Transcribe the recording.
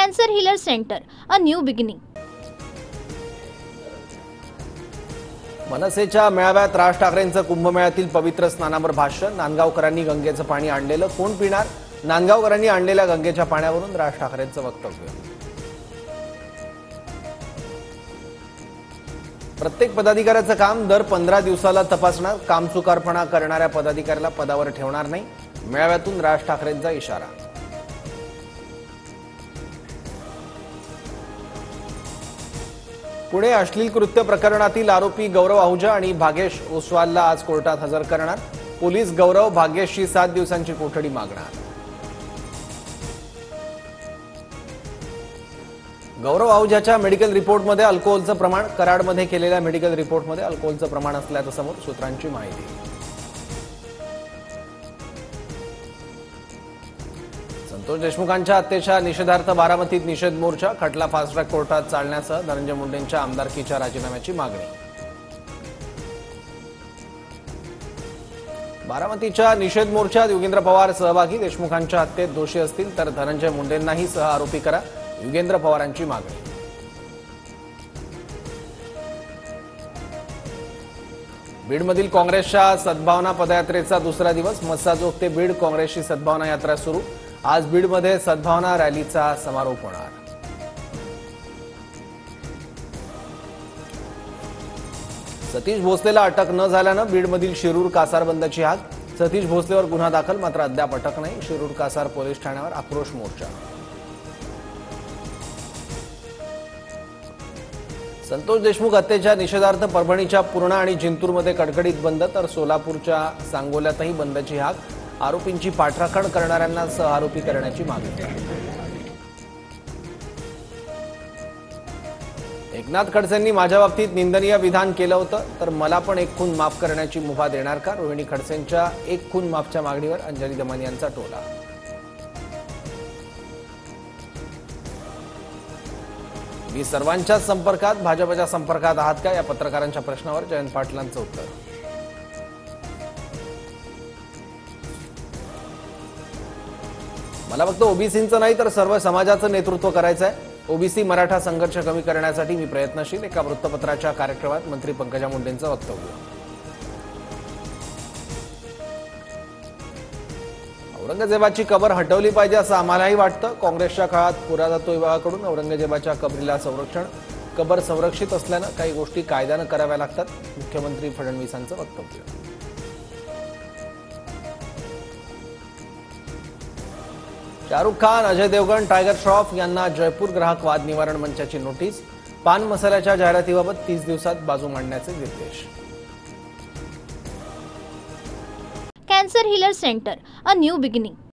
Cancer Healer Center, a new beginning. मनसेच्या मेळाव्यात राज ठाकरेंचं कुंभमेळ्यातील पवित्र स्नानावर भाषण. नांदगावकरांनी गंगेचं पाणी आणलेलं कोण पिणार? नांदगावकरांनी आणलेल्या गंगेच्या पाण्यावरून राज ठाकरेंचं वक्तव्य. प्रत्येक पदाधिकाऱ्याचं काम दर 15 दिवसाला तपासणार. कामचुकारपणा करणाऱ्या पदाधिकाऱ्याला पदावर ठेवणार नाही. मेळाव्यातून राज ठाकरेंचा इशारा. पुणे अश्लील कृत्य प्रकरणातील आरोपी गौरव आहुजा आणि भागेश ओसवालला आज कोर्टात हजर करणार. पोलीस गौरव भागेशची 7 दिवसांची कोठडी मागणार. गौरव आहुजाच्या मेडिकल रिपोर्टमध्ये अल्कोहोलचं प्रमाण, कराडमध्ये केलेल्या मेडिकल रिपोर्टमध्ये अल्कोहोलचं प्रमाण असल्याचं समोर सूत्रांची माहिती. संतोष देशमुखांच्या हत्येच्या निषेधार्थ बारामतीत निषेध मोर्चा. खटला फास्ट ट्रॅक कोर्टात चालण्यासह धनंजय मुंडेंच्या आमदारकीच्या राजीनाम्याची मागणी. बारामतीच्या निषेध मोर्चात युगेंद्र पवार सहभागी. देशमुखांच्या हत्येत दोषी असतील तर धनंजय मुंडेंनाही सह आरोपी करा, युगेंद्र पवारांची मागणी. बीडमधील काँग्रेसच्या सद्भावना पदयात्रेचा दुसरा दिवस. मस्साजोग ते बीड काँग्रेसची सद्भावना यात्रा सुरू. आज बीडमध्ये सद्भावना रॅलीचा समारोप होणार. सतीश भोसलेला अटक न झाल्यानं बीडमधील शिरूर कासार बंदची हाक. सतीश भोसलेवर गुन्हा दाखल, मात्र अद्याप अटक नाही. शिरूर कासार पोलीस ठाण्यावर आक्रोश मोर्चा. संतोष देशमुख हत्येच्या निषेधार्थ परभणीच्या पूर्णा आणि जिंतूरमध्ये कडकडीत बंद, तर सोलापूरच्या सांगोल्यातही बंदची हाक. आरोपींची पाठराखण करणाऱ्यांना सह आरोपी करण्याची मागणी. एकनाथ खडसेंनी माझ्या बाबतीत निंदनीय विधान केलं होतं, तर मला पण एक खून माफ करण्याची मुभा देणार का? रोहिणी खडसेंच्या एक खून माफच्या मागणीवर अंजली दमानी यांचा टोला. मी सर्वांच्याच संपर्कात, भाजपच्या संपर्कात आहात का? या पत्रकारांच्या प्रश्नावर जयंत पाटलांचं उत्तर. मला फक्त ओबीसींचं नाही तर सर्व समाजाचं नेतृत्व करायचं आहे. ओबीसी मराठा संघर्ष कमी करण्यासाठी मी प्रयत्नशील. एका वृत्तपत्राच्या कार्यक्रमात मंत्री पंकजा मुंडेंचं वक्तव्य. औरंगजेबाची कबर हटवली पाहिजे असं आम्हालाही वाटतं. काँग्रेसच्या काळात पुरातत्व विभागाकडून औरंगजेबाच्या कबरीला संरक्षण, कबर संरक्षित असल्यानं काही गोष्टी कायद्यानं कराव्या लागतात. मुख्यमंत्री फडणवीसांचं वक्तव्य. शाहरुख खान, अजय देवगण, टायगर श्रॉफ यांना जयपूर ग्राहक वाद निवारण मंचाची नोटीस. पान मसाल्याच्या जाहिरातीबाबत 30 दिवसात बाजू मांडण्याचे निर्देश. Cancer Healer Center, a new beginning.